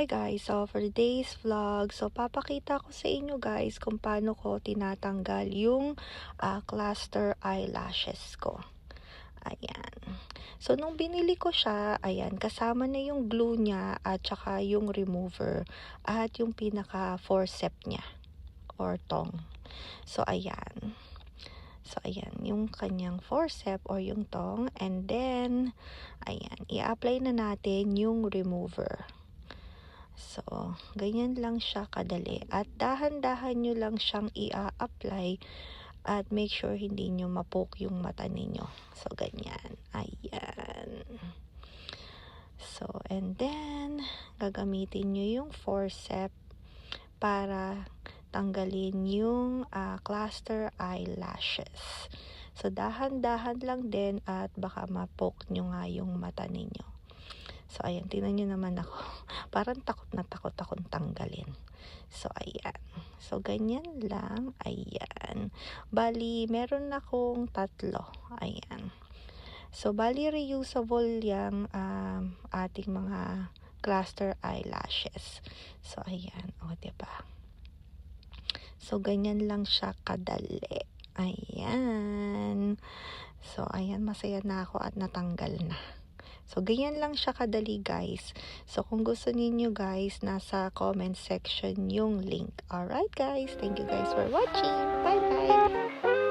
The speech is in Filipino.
Hi guys, so for today's vlog, so papakita ko sa inyo guys kung paano ko tinatanggal yung cluster eyelashes ko. Ayan. So nung binili ko siya, ayan, kasama na yung glue niya at saka yung remover at yung pinaka forceps niya or tong. So ayan. So ayan, yung kanyang forceps or yung tong, and then ayan, i-apply na natin yung remover. So, ganyan lang siya kadali. At dahan-dahan nyo lang siyang i-apply at make sure hindi nyo mapoke yung mata ninyo. So, ganyan. Ayan. So, and then, gagamitin nyo yung forceps para tanggalin yung cluster eyelashes. So, dahan-dahan lang din at baka mapoke nyo nga yung mata ninyo. So, ayan, tingnan nyo naman ako. Parang takot na takot akong tanggalin. So, ayan. So, ganyan lang. Ayan. Bali, meron akong 3. Ayan. So, bali, reusable yung ating mga cluster eyelashes. So, ayan. O, diba? So, ganyan lang siya kadali. Ayan. So, ayan, masaya na ako at natanggal na. So, ganyan lang siya kadali guys. So, kung gusto niyo guys, nasa comment section yung link. Alright guys, thank you guys for watching. Bye bye!